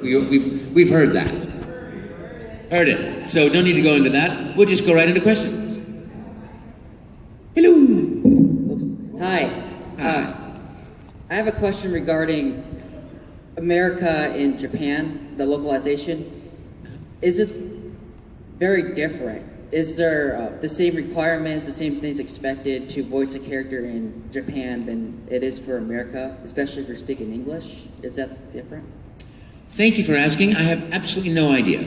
We've heard that. Heard it. So don't need to go into that. We'll just go right into questions. Hello. Hi. I have a question regarding America and Japan, the localization. Is it very different? Is there the same requirements, the same things expected to voice a character in Japan than it is for America, especially if you're speaking English? Is that different? Thank you for asking. I have absolutely no idea.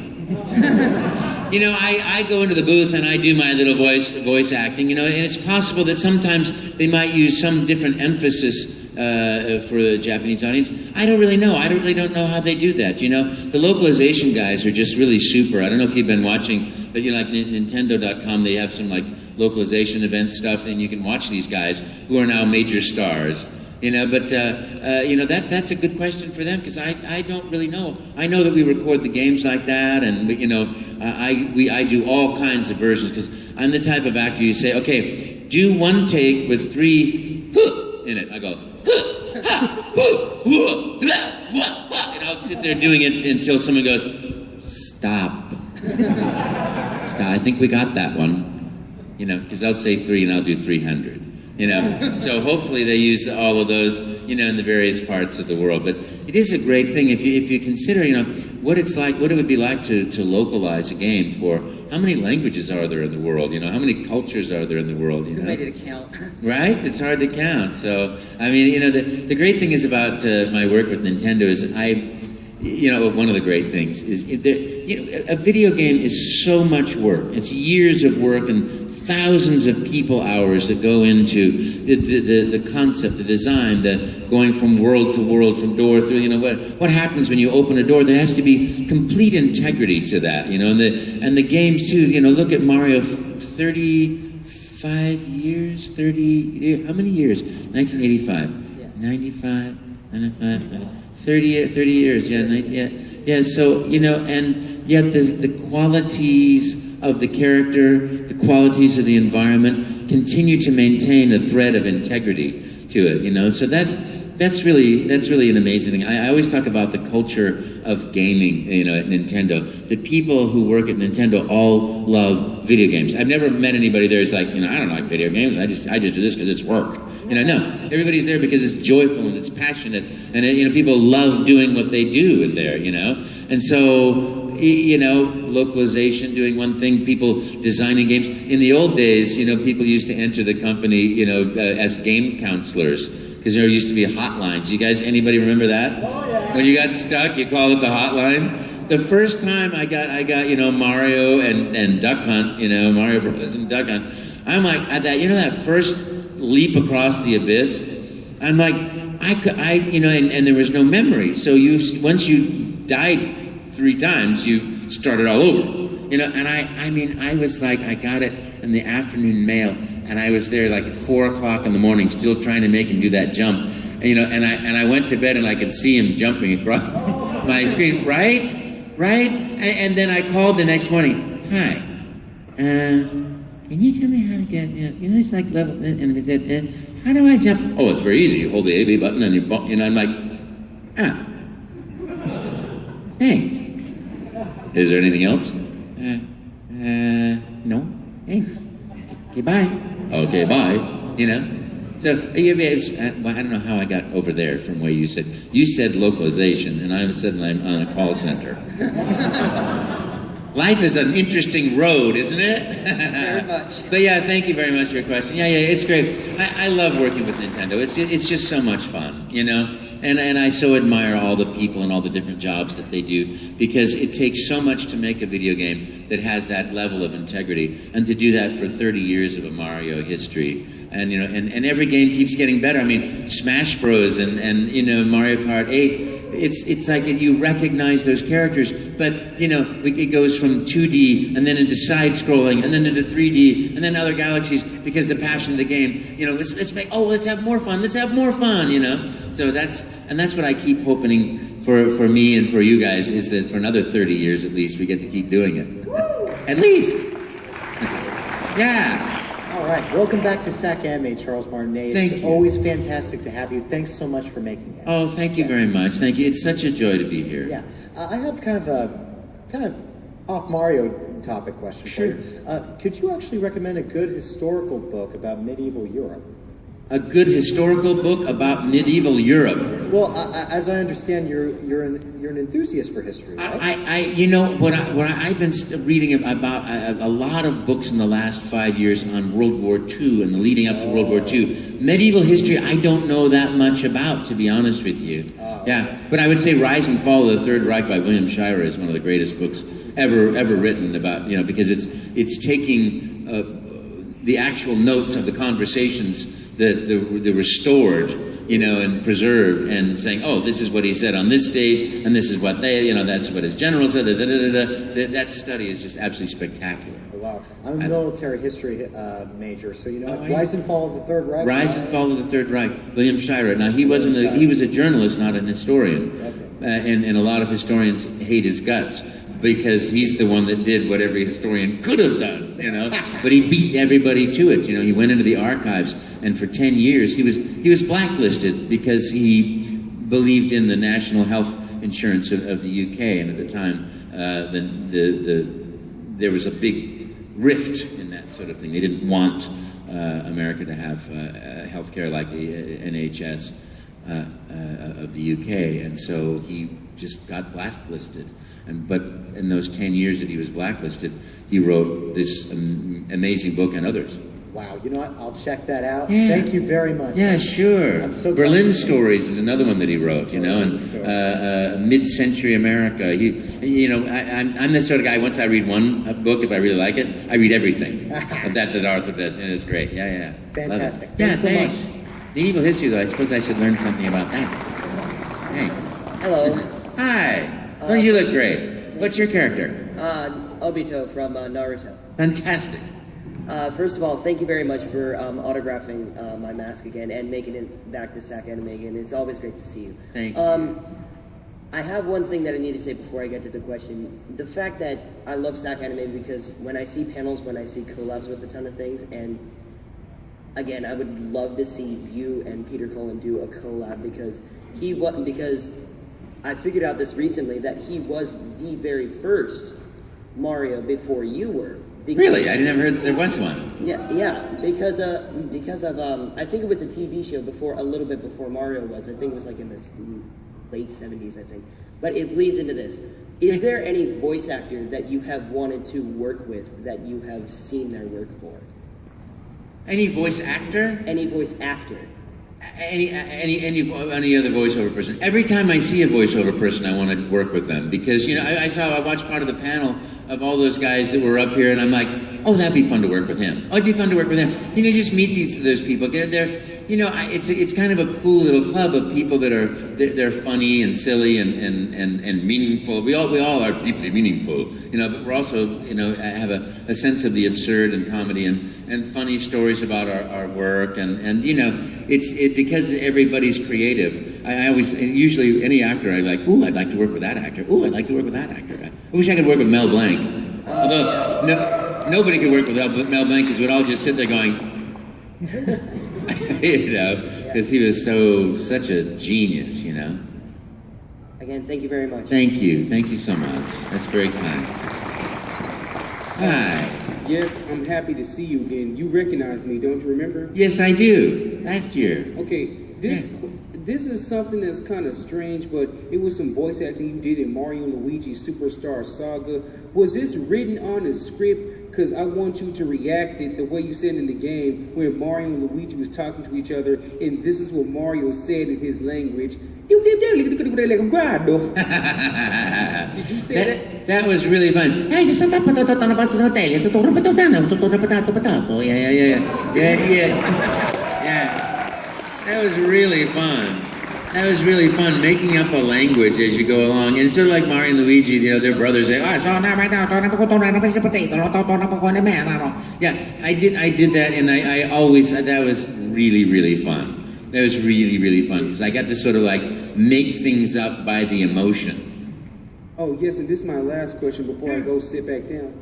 You know, I go into the booth and I do my little voice acting, you know, and it's possible that sometimes they might use some different emphasis for the Japanese audience. I don't really know. I really don't know how they do that, you know. The localization guys are just really super. I don't know if you've been watching, but you know, like Nintendo.com, they have some like localization event stuff, and you can watch these guys who are now major stars. You know, but you know, that's a good question for them, because I don't really know. I know that we record the games like that, and you know, I do all kinds of versions, because I'm the type of actor you say, okay, do one take with 3 in it. I go and I'll sit there doing it until someone goes, stop. Stop. I think we got that one. You know, because I'll say 3 and I'll do 300. You know, so hopefully they use all of those, you know, in the various parts of the world. But it is a great thing if you consider, you know, what it's like, what it would be like to localize a game for how many languages are there in the world, you know, how many cultures are there in the world, you know? Who made it count? Right? It's hard to count. So, I mean, you know, the great thing is about my work with Nintendo is you know, one of the great things is, you know, a video game is so much work. It's years of work and thousands of people hours that go into the concept, the design, the going from world to world, from door through, you know, what happens when you open a door? There has to be complete integrity to that, you know, and the games too, you know, look at Mario, 35 years, 30, how many years? 1985, yeah. 95, 95, 30 years, yeah, so, you know, and yet the qualities of the character, the qualities of the environment continue to maintain a thread of integrity to it, you know. So that's really an amazing thing. I always talk about the culture of gaming, you know, at Nintendo. The people who work at Nintendo all love video games. I've never met anybody there who's like, you know, I don't like video games. I just do this because it's work. You know, no. Everybody's there because it's joyful and it's passionate, and you know, people love doing what they do in there, you know. And so, you know, localization, doing one thing, people designing games. In the old days, you know, people used to enter the company, you know, as game counselors, because there used to be hotlines. You guys, anybody remember that? Oh, yeah. When you got stuck, you called up the hotline. The first time I got, you know, Mario and Duck Hunt, you know, Mario Bros. And Duck Hunt, I'm like, at that, you know, that first leap across the abyss, I'm like, you know, and there was no memory. So once you died 3 times, you started all over, you know. And I mean, I was like, I got it in the afternoon mail, and I was there like at 4 o'clock in the morning, still trying to make him do that jump, and, you know. And I went to bed and I could see him jumping across my screen, right? And then I called the next morning. Hi, can you tell me how to get? You know, it's like level. How do I jump? Oh, it's very easy. You hold the A/B button and you know. I'm like, thanks. Is there anything else? No. Thanks. Okay, bye. Okay, bye. You know? So, I don't know how I got over there from where you said. You said localization, and I said I'm on a call center. Life is an interesting road, isn't it? Very much. But yeah, thank you very much for your question. Yeah, it's great. I love working with Nintendo. It's just so much fun, you know? And I so admire all the people and all the different jobs that they do, because it takes so much to make a video game that has that level of integrity, and to do that for 30 years of a Mario history. And you know, and every game keeps getting better. I mean, Smash Bros. and you know, Mario Kart 8. It's like you recognize those characters, but you know, it goes from 2D and then into side-scrolling and then into 3D and then other galaxies, because the passion of the game, you know, let's have more fun, you know. So that's what I keep hoping for me and for you guys, is that for another 30 years at least we get to keep doing it. At least. Yeah. All right, welcome back to SacAnime, Charles Martinet. Thank It's you. always fantastic to have you. Thanks so much for making it. Oh, thank you very much. Thank you. It's such a joy to be here. Yeah, I have kind of off Mario topic question for you. Could you actually recommend a good historical book about medieval Europe? A good historical book about medieval Europe. Well, as I understand, you're an enthusiast for history, right? You know what I've been reading about a lot of books in the last 5 years on World War II and leading up to World War II. Medieval history, I don't know that much about, to be honest with you. Yeah, but I would say Rise and Fall of the Third Reich by William Shirer is one of the greatest books ever written about, because it's taking the actual notes of the conversations that were stored, and preserved, and saying, oh, this is what he said on this date, and this is what that's what his general said. That study is just absolutely spectacular. Wow, I'm a military history major, so Oh, Rise and Fall of the Third Reich. Rise and Fall of the Third Reich, William Shirer. Now he was a journalist, not an historian, and a lot of historians hate his guts, because he's the one that did what every historian could have done, But he beat everybody to it. He went into the archives, and for 10 years he was blacklisted because he believed in the national health insurance of the UK, and at the time, there was a big rift in that sort of thing. They didn't want America to have health care like the NHS of the UK, and so he just got blacklisted. But in those 10 years that he was blacklisted, he wrote this amazing book and others. Wow, you know what? I'll check that out. Yeah. Thank you very much. Yeah, sure. I'm so Berlin glad- Stories is another one that he wrote, Berlin and Stories. mid-century America. I'm the sort of guy, once I read one book, if I really like it, I read everything of that Arthur does, and it's great. Yeah. Fantastic. Love it. Yeah, Thanks so thanks. much. Medieval history, though, I suppose I should learn something about that. Thanks. Hello, Hi. Oh, you look great. What's your character? Obito from Naruto. Fantastic. First of all, thank you very much for autographing my mask again and making it back to SacAnime again. It's always great to see you. Thank you. I have one thing that I need to say before I get to the question. The fact that I love SacAnime because when I see panels, when I see collabs with a ton of things, and again, I would love to see you and Peter Cullen do a collab because I figured out this recently that he was the very first Mario before you were. Really? I never heard there was one. Yeah, because of I think it was a TV show a little bit before Mario was. I think it was like in the late 70s, I think. But it leads into this. Is there any voice actor that you have wanted to work with that you have seen their work for? Any voice actor? Any voice actor? Any other voiceover person. Every time I see a voiceover person, I want to work with them because I watched part of the panel of all those guys that were up here, and I'm like, oh, that'd be fun to work with him. Oh, it'd be fun to work with him. Just meet those people. It's kind of a cool little club of people that they're funny and silly and meaningful. We all are deeply meaningful, but we're also have a sense of the absurd and comedy and funny stories about our work and it's because everybody's creative. I always usually any actor I like. Ooh, I'd like to work with that actor. Ooh, I'd like to work with that actor. I wish I could work with Mel Blanc. Although nobody could work with Mel Blanc because we'd all just sit there going. Because he was such a genius, Again, thank you very much. Thank you so much. That's very kind. Hi. Yes, I'm happy to see you again. You recognize me, don't you remember? Yes, I do. Last year. Okay, this is something that's kind of strange, but it was some voice acting you did in Mario and Luigi Superstar Saga. Was this written on a script? Because I want you to react it the way you said in the game when Mario and Luigi was talking to each other, and this is what Mario said in his language. Did you say that? That was really fun. Yeah. That was really fun. That was really fun, making up a language as you go along. And sort of like Mario and Luigi, their brothers say, yeah, I did that, and I always, that was really, really fun. That was really, really fun, because I got to sort of like make things up by the emotion. Oh, yes, and this is my last question before I go sit back down.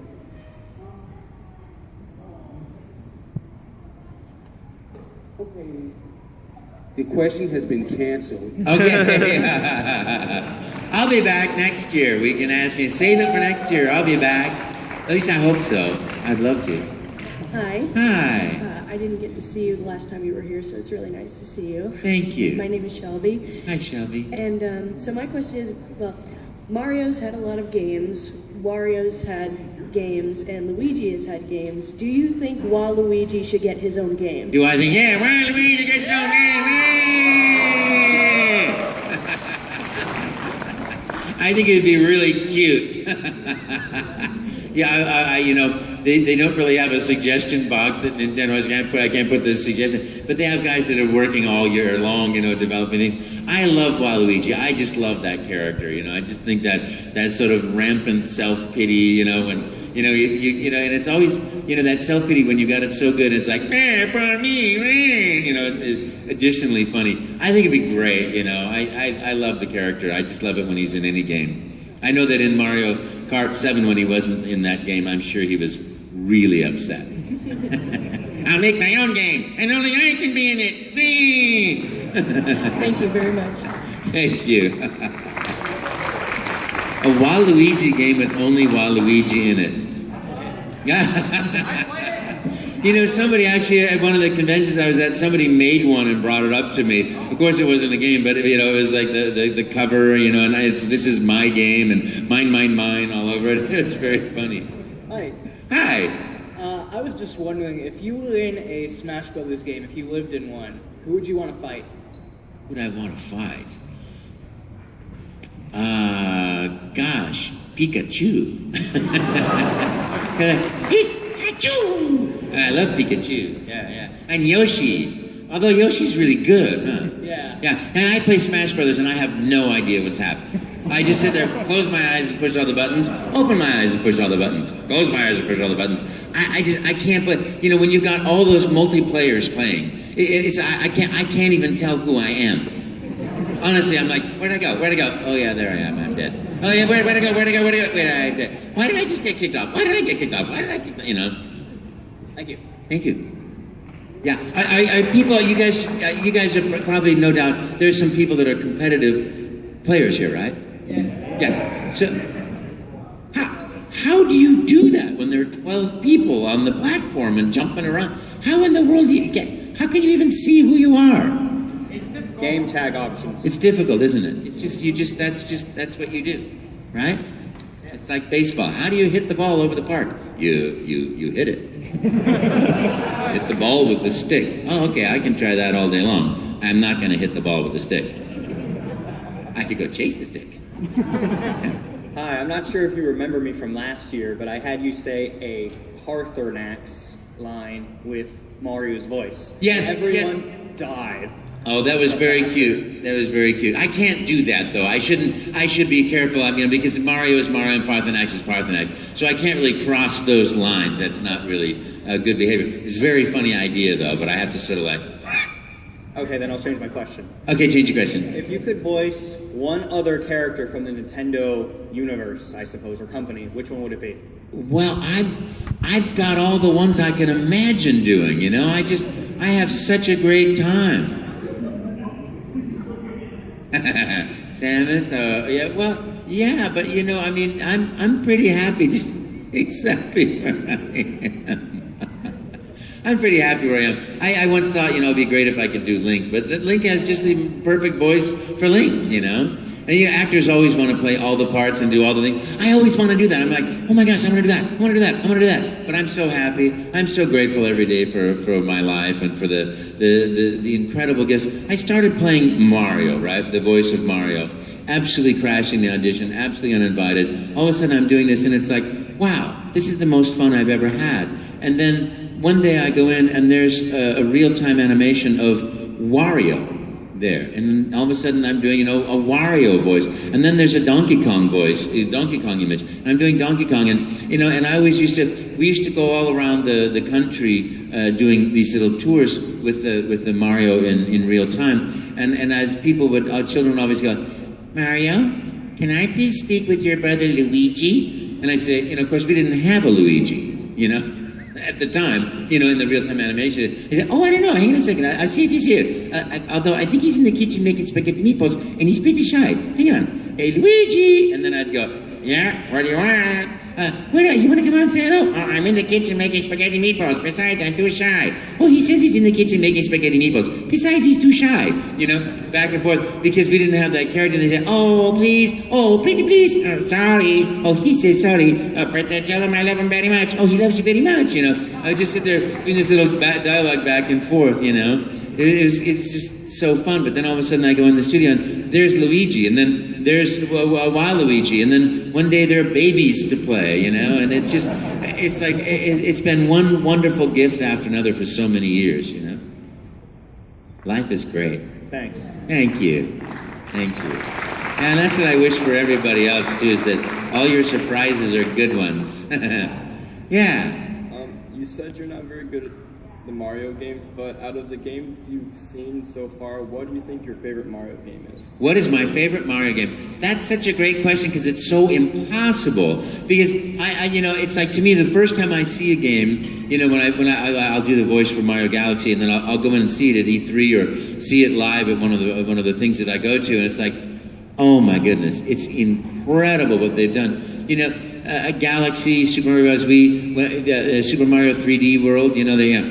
The question has been canceled. Okay. I'll be back next year. We can ask me, save it for next year. I'll be back. At least I hope so. I'd love to. Hi. Hi. I didn't get to see you the last time you were here, so it's really nice to see you. Thank you. My name is Shelby. Hi, Shelby. And so my question is, well, Mario's had a lot of games, Wario's had games, and Luigi has had games. Do you think Waluigi should get his own game? Do I think, yeah, Waluigi gets no name. I think it'd be really cute. Yeah, I you know, they don't really have a suggestion box at Nintendo. I can't put the suggestion, but they have guys that are working all year long, you know, developing things. I love Waluigi. I just love that character, you know. I just think that sort of rampant self-pity, you know, when, you know, you know, and it's always, you know, that self-pity when you got it so good, it's like, for me, you know, it's additionally funny. I think it'd be great, you know. I love the character. I just love it when he's in any game. I know that in Mario Kart 7, when he wasn't in that game, I'm sure he was really upset. I'll make my own game, and only I can be in it. Thank you very much. Thank you. A Waluigi game with only Waluigi in it. You know, somebody actually, at one of the conventions I was at, somebody made one and brought it up to me. Of course, it wasn't a game, but, you know, it was like the cover, you know, and this is my game, and mine, all over it. It's very funny. Hi. Hi. I was just wondering, if you were in a Smash Brothers game, if you lived in one, who would you want to fight? Who would I want to fight? Gosh, Pikachu. Pikachu! I love Pikachu. Yeah. And Yoshi. Although Yoshi's really good, huh? Yeah. Yeah. And I play Smash Brothers and I have no idea what's happening. I just sit there, close my eyes and push all the buttons, open my eyes and push all the buttons, close my eyes and push all the buttons. I can't play. You know, when you've got all those multiplayers playing, I can't even tell who I am. Honestly, I'm like, where'd I go? Oh yeah, there I am. I'm dead. Oh yeah, where'd I go? Wait, I'm dead. Why did I just get kicked off? You know. Thank you. Thank you. Yeah, people, you guys are probably, no doubt, there's some people that are competitive players here, right? Yes. Yeah. So, how do you do that when there are 12 people on the platform and jumping around? How in the world do you get? How can you even see who you are? Game tag options. It's difficult, isn't it? It's that's what you do, right? It's like baseball. How do you hit the ball over the park? You hit it. Hit the ball with the stick. Oh, okay, I can try that all day long. I'm not going to hit the ball with the stick. I could go chase the stick. Hi, I'm not sure if you remember me from last year, but I had you say a Parthenax line with Mario's voice. Yes, Everyone died. Oh, that was very cute. That was very cute. I can't do that though. I should be careful. You know, because Mario is Mario and Parthenax is Parthenax. So I can't really cross those lines. That's not really good behavior. It's a very funny idea though, but I have to sort of like. Okay, then I'll change my question. Okay, change your question. If you could voice one other character from the Nintendo universe, I suppose, or company, which one would it be? Well, I've got all the ones I can imagine doing. You know, I have such a great time. Samus, yeah, but you know, I mean, I'm pretty happy just accepting where I am. I'm pretty happy where I am. I once thought, you know, it'd be great if I could do Link, but Link has just the perfect voice for Link, you know? And you know, actors always want to play all the parts and do all the things. I always want to do that. I'm like, oh my gosh, I want to do that. I want to do that. I want to do that. But I'm so happy. I'm so grateful every day for my life and for the incredible gifts. I started playing Mario, right? The voice of Mario. Absolutely crashing the audition, absolutely uninvited. All of a sudden I'm doing this and it's like, wow, this is the most fun I've ever had. And then one day I go in and there's a real-time animation of Wario there, and all of a sudden I'm doing, you know, a Wario voice, and then there's a Donkey Kong voice, a Donkey Kong image, and I'm doing Donkey Kong, and you know, and we used to go all around the country doing these little tours with the Mario in real time, and as our children would always go, Mario, can I please speak with your brother Luigi? And I'd say, you know, of course we didn't have a Luigi, you know. at the time, you know, in the real-time animation. He said, oh, I don't know, hang on a second, I'll see if he's here. Although I think he's in the kitchen making spaghetti meatballs, and he's pretty shy. Hang on. Hey, Luigi! And then I'd go, yeah, what do you want? You want to come out and say hello? Oh, I'm in the kitchen making spaghetti meatballs. Besides, I'm too shy. Oh, he says he's in the kitchen making spaghetti meatballs. Besides, he's too shy. You know, back and forth, because we didn't have that character. They said, oh, please. Oh, pretty please. Oh, sorry. Oh, he says sorry. But tell him I love him very much. Oh, he loves you very much, you know. I would just sit there doing this little dialogue back and forth, you know. It's just so fun. But then all of a sudden I go in the studio and there's Luigi, and then there's Waluigi, and then one day there are babies to play, you know, and it's just, it's like, it's been one wonderful gift after another for so many years, you know. Life is great. Thanks. Thank you. Thank you. And that's what I wish for everybody else too, is that all your surprises are good ones. Yeah. You said you're not very good at the Mario games, but out of the games you've seen so far, what do you think your favorite Mario game is? What is my favorite Mario game? That's such a great question because it's so impossible. Because I you know, it's like, to me, the first time I see a game, you know, when I'll do the voice for Mario Galaxy, and then I'll go in and see it at E3 or see it live at one of the things that I go to, and it's like, oh my goodness, it's incredible what they've done. You know, Galaxy, Super Mario Bros. Super Mario 3D World, you know, they have,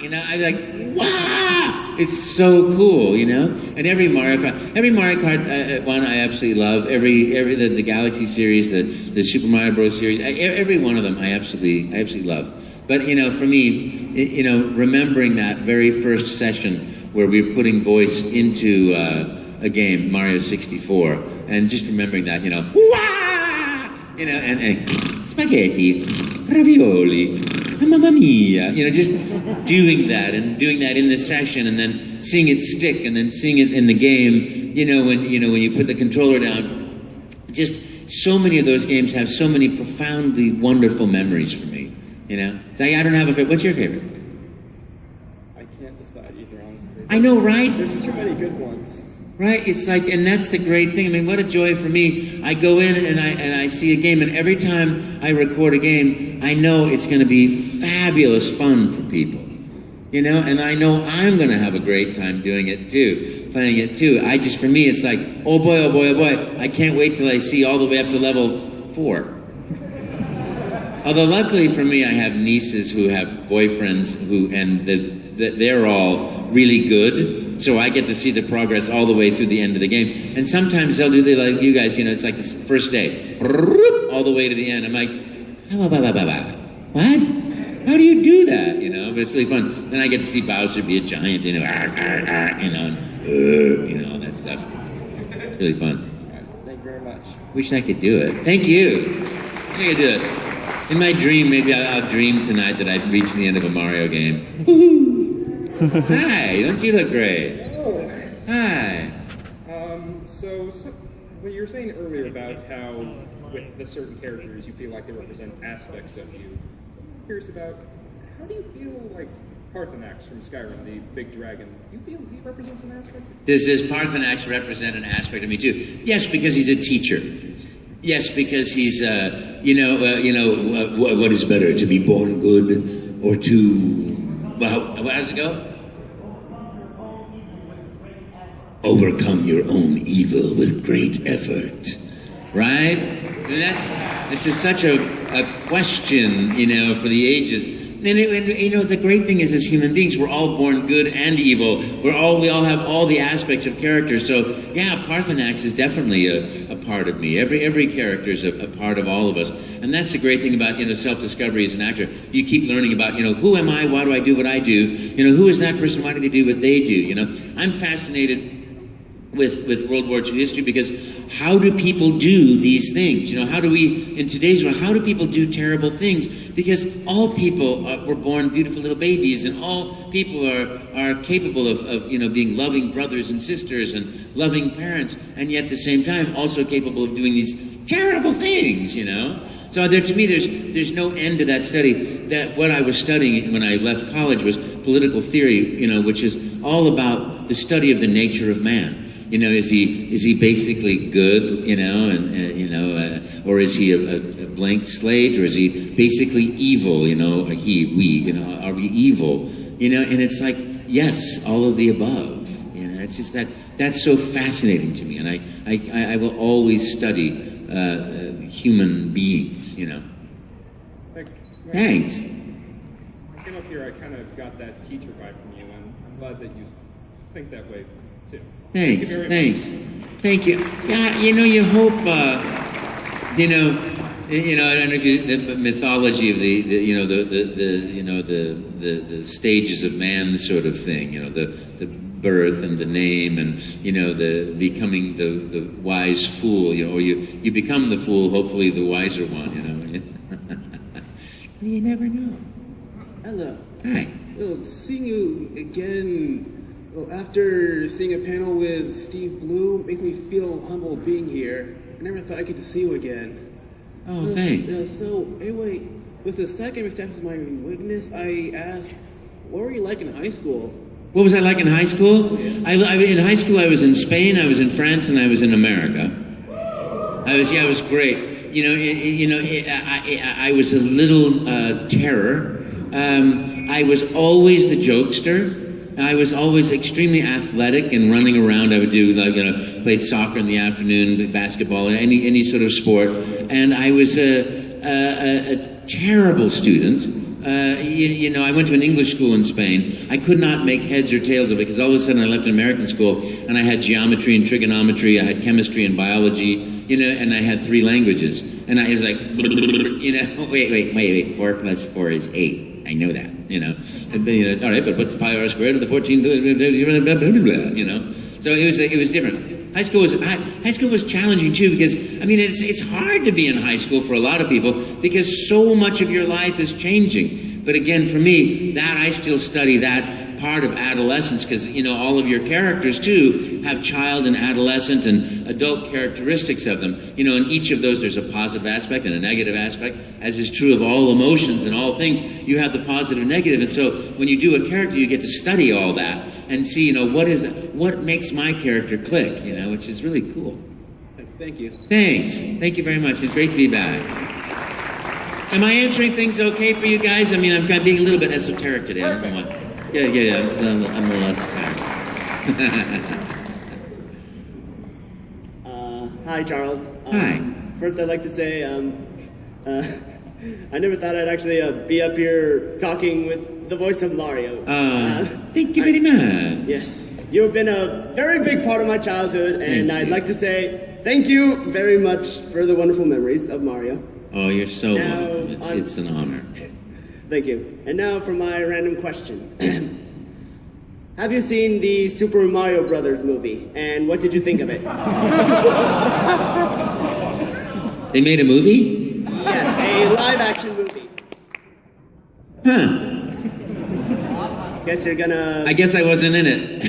you know, I'm like, wow, it's so cool, you know. And every Mario Kart one I absolutely love. The Galaxy series, the Super Mario Bros. Series, every one of them I absolutely love. But you know, for me, you know, remembering that very first session where we were putting voice into a game, Mario 64, and just remembering that, you know, wow, you know, and spaghetti, ravioli, mamma mia, you know, just doing that and doing that in the session, and then seeing it stick, and then seeing it in the game, you know, when you put the controller down. Just so many of those games have so many profoundly wonderful memories for me, you know. So I don't have a favorite. What's your favorite? I can't decide either, honestly. I know, right? There's too many good ones. Right, it's like, and that's the great thing. I mean, what a joy for me. I go in and I see a game, and every time I record a game, I know it's going to be fabulous fun for people, you know, and I know I'm going to have a great time doing it too, playing it too. For me, it's like, oh boy, oh boy, oh boy, I can't wait till I see all the way up to level 4. Although luckily for me, I have nieces who have boyfriends they're all really good. So I get to see the progress all the way through the end of the game. And sometimes they'll do like you guys, you know, it's like the first day, all the way to the end. I'm like, what? How do you do that? You know, but it's really fun. Then I get to see Bowser be a giant, you know, you know, all that stuff. It's really fun. All right, thank you very much. Wish I could do it. Thank you. Wish I could do it. In my dream, maybe I'll dream tonight that I've reached the end of a Mario game. Woohoo! Hi, don't you look great? Hello. Hi. So what you were saying earlier about how with the certain characters you feel like they represent aspects of you. So I'm curious about, how do you feel like Parthenax from Skyrim, the big dragon, do you feel he represents an aspect? Does Parthenax represent an aspect of me too? Yes, because he's a teacher. Yes, because he's, what is better, to be born good or to, well, how does it go? Overcome your own evil with great effort, right? And that's such a question, you know, for the ages. And you know, the great thing is, as human beings, we're all born good and evil. We all have all the aspects of character. So yeah, Parthenax is definitely a part of me. Every character is a part of all of us. And that's the great thing about, you know, self-discovery as an actor. You keep learning about, you know, who am I? Why do I do what I do? You know, who is that person? Why do they do what they do? You know, I'm fascinated with World War II history, because how do people do these things? You know, how do we, in today's world, how do people do terrible things? Because all people were born beautiful little babies, and all people are capable of, you know, being loving brothers and sisters and loving parents, and yet at the same time also capable of doing these terrible things, you know? So to me, there's no end to that study. That what I was studying when I left college was political theory, you know, which is all about the study of the nature of man. You know, is he basically good? You know, and you know, or is he a blank slate, or is he basically evil? You know, we, you know, are we evil? You know, and it's like, yes, all of the above. You know, it's just that's so fascinating to me, and I will always study human beings. You know. Thanks. I came up here, I kind of got that teacher vibe from you, and I'm glad that you think that way too. Thanks, Thank you very thanks. much. Thank you. Yeah, you know, you hope, you know, I don't know if you, the mythology of the stages of man sort of thing, you know, the birth and the name and, you know, the becoming the wise fool, you know, or you become the fool, hopefully the wiser one, you know. You never know. Hello. Hi. Well, seeing you again, well, after seeing a panel with Steve Blue, makes me feel humbled being here. I never thought I'd get to see you again. Oh, thanks. So, anyway, with the Sac-Anime staff as my witness, I asked, what were you like in high school? What was I like in high school? Oh, yes. In high school, I was in Spain, I was in France, and I was in America. It was great. I was a little terror. I was always the jokester. I was always extremely athletic and running around. I would do, played soccer in the afternoon, basketball, any sort of sport. And I was a terrible student. I went to an English school in Spain. I could not make heads or tails of it because all of a sudden I left an American school and I had geometry and trigonometry, I had chemistry and biology, and I had 3 languages. And I was like, wait, 4 plus 4 is 8. I know that, all right, but what's the pi r squared of the 14, So it was different. High school was challenging too because it's hard to be in high school for a lot of people because so much of your life is changing. But again, for me, that I still study that part of adolescence because all of your characters too have child and adolescent and adult characteristics of them. In each of those there's a positive aspect and a negative aspect, as is true of all emotions and all things. You have the positive and negative, and so when you do a character, you get to study all that and see what makes my character click, which is really cool. Thank you. Thanks. Thank you very much. It's great to be back. Am I answering things okay for you guys? I'm being a little bit esoteric today. I don't know why. Yeah. I'm a little esoteric. Hi, Charles. Hi. First, I'd like to say I never thought I'd actually be up here talking with the voice of Mario. Thank you very much. Yes. You have been a very big part of my childhood, and I'd like to say thank you very much for the wonderful memories of Mario. Oh, you're so welcome. It's an honor. Thank you. And now for my random question. Have you seen the Super Mario Brothers movie, and what did you think of it? They made a movie? Yes, a live-action movie. Huh. I guess I wasn't in it.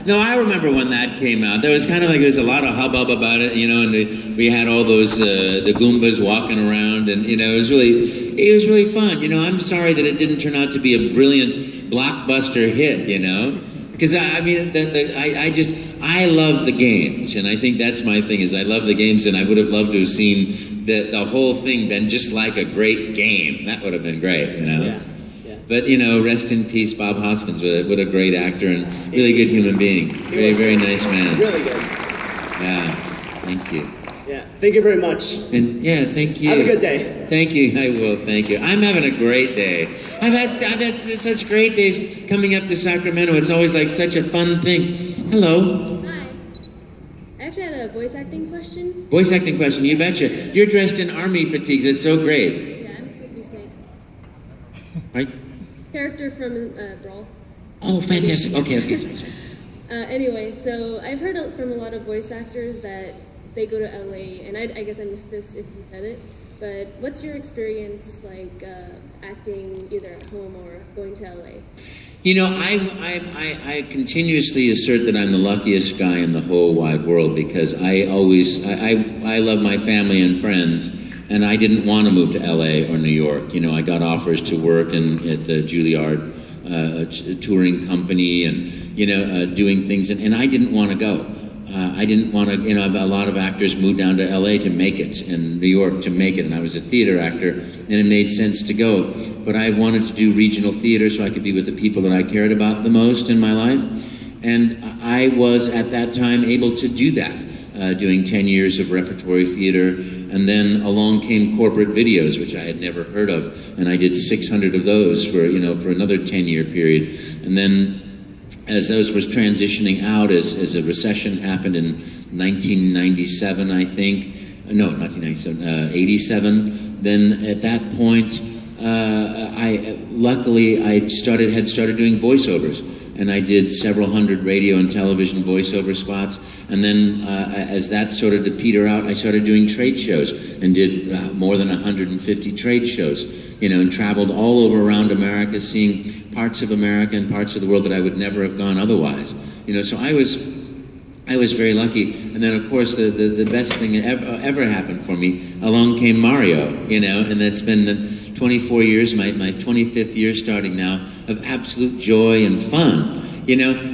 No, I remember when that came out. There was there was a lot of hubbub about it, and we had all those the Goombas walking around, and it was really fun. I'm sorry that it didn't turn out to be a brilliant blockbuster hit, because I love the games, and I think that's my thing is I love the games, and I would have loved to have seen the whole thing been just like a great game. That would have been great, Yeah. But, rest in peace, Bob Hoskins. What a great actor and really good human being. Very, very nice man. Really good. Yeah, thank you. Yeah, thank you very much. And yeah, thank you. Have a good day. Thank you. I will. Thank you. I'm having a great day. I've had such great days coming up to Sacramento. It's always like such a fun thing. Hello. Hi. I actually had a voice acting question. Voice acting question. You betcha. You're dressed in army fatigues. It's so great. Yeah, I'm supposed to be Snake. Right? Character from Brawl. Oh, fantastic. Okay. Sorry. Anyway, so I've heard from a lot of voice actors that they go to LA, and I guess I missed this if you said it, but what's your experience like acting either at home or going to LA? I continuously assert that I'm the luckiest guy in the whole wide world because I love my family and friends. And I didn't want to move to LA or New York. I got offers to work at the Juilliard touring company and, doing things. And I didn't want to go. I didn't want to, a lot of actors moved down to LA to make it, and New York to make it, and I was a theater actor, and it made sense to go. But I wanted to do regional theater so I could be with the people that I cared about the most in my life. And I was, at that time, able to do that, doing 10 years of repertory theater. And then along came corporate videos, which I had never heard of, and I did 600 of those for, for another 10-year period. And then as those was transitioning out, as a recession happened in 1997, I think, no, 1997, 87, then at that point, luckily I had started doing voiceovers, and I did several hundred radio and television voiceover spots. And then as that started to peter out, I started doing trade shows and did more than 150 trade shows, and traveled all over around America, seeing parts of America and parts of the world that I would never have gone otherwise. So I was very lucky. And then, of course, the best thing that ever happened for me, along came Mario, and it's been 24 years, my 25th year starting now, of absolute joy and fun,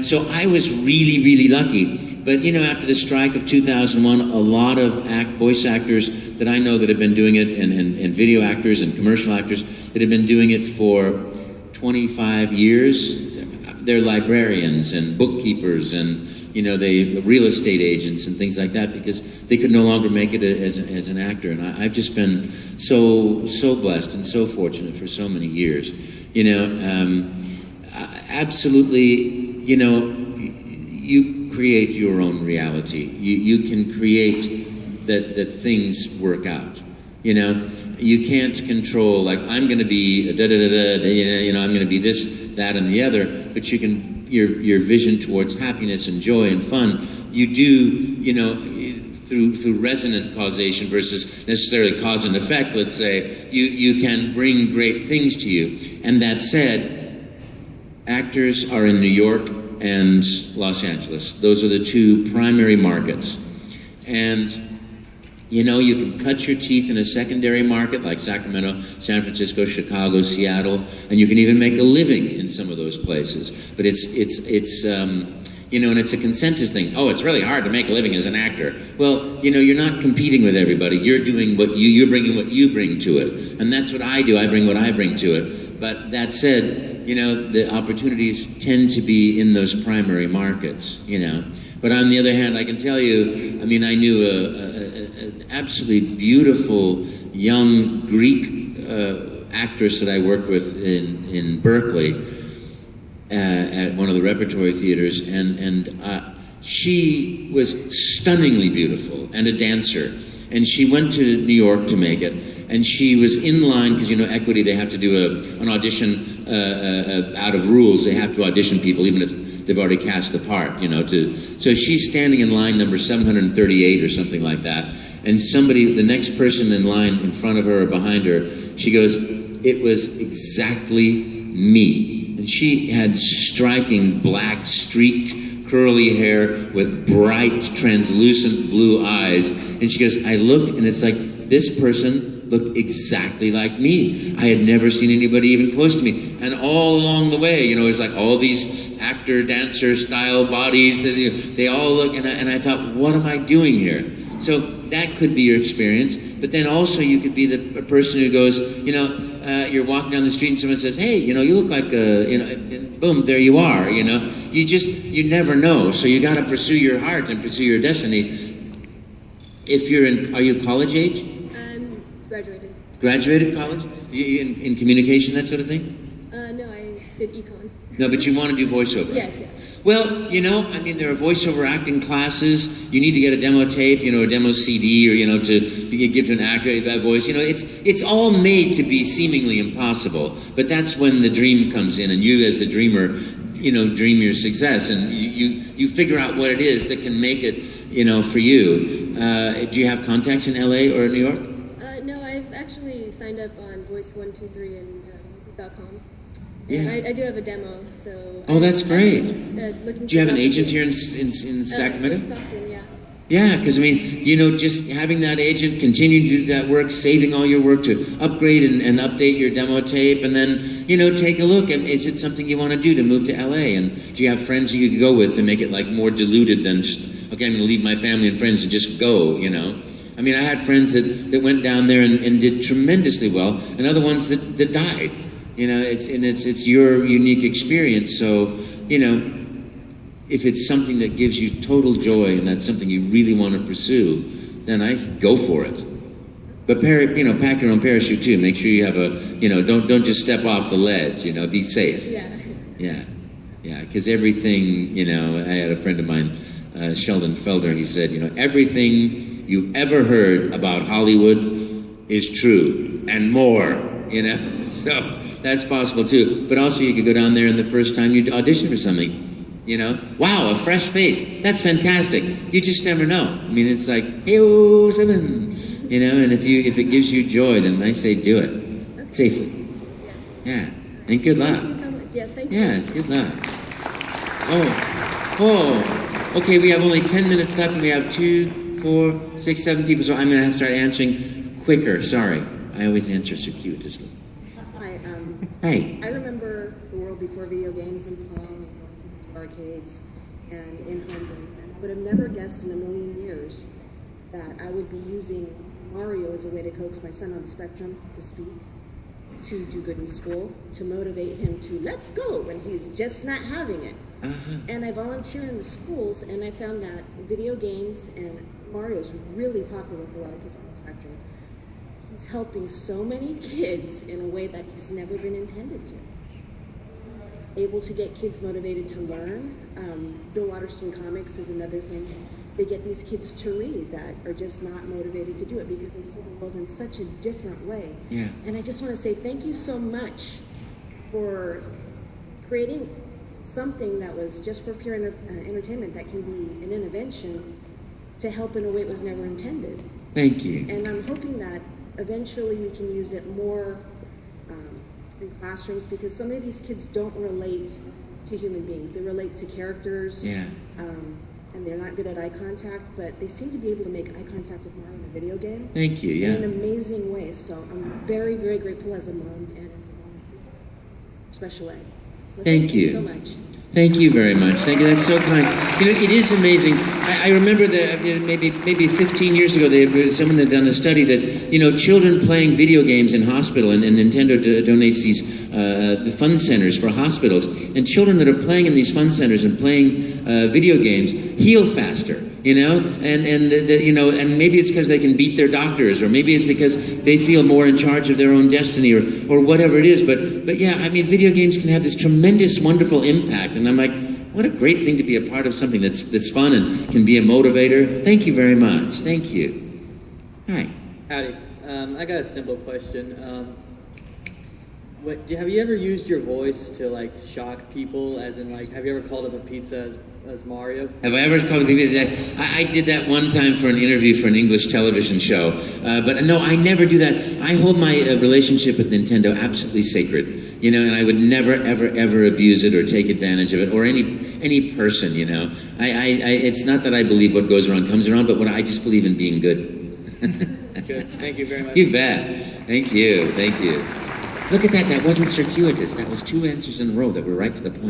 So I was really, really lucky. But, after the strike of 2001, a lot of voice actors that I know that have been doing it, and video actors and commercial actors that have been doing it for 25 years, they're librarians and bookkeepers and, they real estate agents and things like that, because they could no longer make it as an actor. And I've just been so blessed and so fortunate for so many years. Absolutely, you create your own reality. You can create that things work out. You can't control, like, I'm going to be I'm going to be this, that, and the other, but you can, your vision towards happiness and joy and fun, you do, through resonant causation versus necessarily cause and effect, let's say, you can bring great things to you. And that said, actors are in New York and Los Angeles. Those are the two primary markets. And you can cut your teeth in a secondary market like Sacramento, San Francisco, Chicago, Seattle, and you can even make a living in some of those places. But it's and it's a consensus thing. Oh, it's really hard to make a living as an actor. Well, you're not competing with everybody. You're doing you're bringing what you bring to it. And that's what I do. I bring what I bring to it. But that said, the opportunities tend to be in those primary markets, But on the other hand, I can tell you, I knew an absolutely beautiful young Greek actress that I worked with in Berkeley at one of the repertory theaters, and she was stunningly beautiful and a dancer. And she went to New York to make it, and she was in line, because Equity, they have to do an audition out of rules. They have to audition people even if they've already cast the part, so she's standing in line number 738 or something like that, and the next person in line in front of her or behind her, she goes, "It was exactly me." And she had striking black streaked curly hair with bright translucent blue eyes, and she goes, "I looked, and it's like this person looked exactly like me. I had never seen anybody even close to me." And all along the way, it's like all these actor, dancer style bodies, they all look, and I thought, what am I doing here? So that could be your experience. But then also you could be the person who goes, you're walking down the street and someone says, "Hey, you look like and boom, there you are, You never know. So you got to pursue your heart and pursue your destiny. Are you college age? Graduated. Graduated college? In communication, that sort of thing? No, I did econ. No, but you want to do voiceover? Yes. Well, there are voiceover acting classes. You need to get a demo tape, a demo CD, or, to give to an actor that voice. It's all made to be seemingly impossible. But that's when the dream comes in, and you as the dreamer, dream your success, and you figure out what it is that can make it, for you. Do you have contacts in LA or New York? No, I've actually signed up on Voice123 and music.com. Yeah. And I do have a demo, so... Oh, that's great. Do you have an agent here in Sacramento? In Stockton, yeah. Yeah, because just having that agent, continuing to do that work, saving all your work to upgrade and update your demo tape, and then, take a look. And is it something you want to do to move to LA? And do you have friends that you could go with to make it like more diluted than just okay, I'm going to leave my family and friends and just go, you know. I mean, I had friends that went down there and did tremendously well, and other ones that died. You know, it's your unique experience. So, you know, if it's something that gives you total joy and that's something you really want to pursue, then I go for it. But pack your own parachute too. Make sure you have don't just step off the ledge. You know, be safe. Yeah. Because everything, you know, I had a friend of mine, Sheldon Felder. He said, you know, everything you've ever heard about Hollywood is true and more. You know, so that's possible too. But also, you could go down there and the first time you audition for something. You know, wow, a fresh face. That's fantastic. You just never know. I mean, it's like, hey-oh, 7. You know, and if it gives you joy, then I say do it safely. Yeah, and good luck. Thank you so much. Yeah, thank you. Yeah, good luck. Okay. We have only 10 minutes left, and we have 2, 4, 6, 7 people. So I'm going to start answering quicker. Sorry, I always answer circuitously. Hi. Hey. I remember the world before video games and playing and going to arcades and in home games, and I would have never guessed in a million years that I would be using Mario as a way to coax my son on the spectrum to speak, to do good in school, to motivate him to let's go when he's just not having it. And I volunteer in the schools, and I found that video games and Mario's really popular with a lot of kids on the spectrum. He's helping so many kids in a way that he's never been intended to. Able to get kids motivated to learn. Bill Watterson Comics is another thing. They get these kids to read that are just not motivated to do it because they see the world in such a different way. Yeah. And I just want to say thank you so much for creating something that was just for pure entertainment that can be an intervention to help in a way it was never intended. Thank you. And I'm hoping that eventually we can use it more in classrooms because so many of these kids don't relate to human beings. They relate to characters. Yeah. And they're not good at eye contact, but they seem to be able to make eye contact with Mario in a video game. Thank you, yeah. In an amazing way. So I'm very, very grateful as a mom and as a volunteer. Special ed. So Thank you so much. Thank you very much. Thank you. That's so kind. You know, it is amazing. I remember that maybe 15 years ago, someone had done a study that, you know, children playing video games in hospital, and Nintendo donates these the fun centers for hospitals, and children that are playing in these fun centers and playing video games heal faster. You know, and maybe it's because they can beat their doctors, or maybe it's because they feel more in charge of their own destiny, or whatever it is. But yeah, I mean, video games can have this tremendous, wonderful impact, and I'm like, what a great thing to be a part of something that's fun and can be a motivator. Thank you very much. Thank you. Hi. Howdy. I got a simple question. Have you ever used your voice to like shock people? As in, like, have you ever called up a pizza as Mario? Have I ever called people? I did that one time for an interview for an English television show. But no, I never do that. I hold my relationship with Nintendo absolutely sacred. You know, and I would never, ever, ever abuse it or take advantage of it, or any person. You know, it's not that I believe what goes around comes around, but I just believe in being good. Good. Thank you very much. You bet. Thank you. Thank you. Look at that. That wasn't circuitous. That was 2 answers in a row that were right to the point.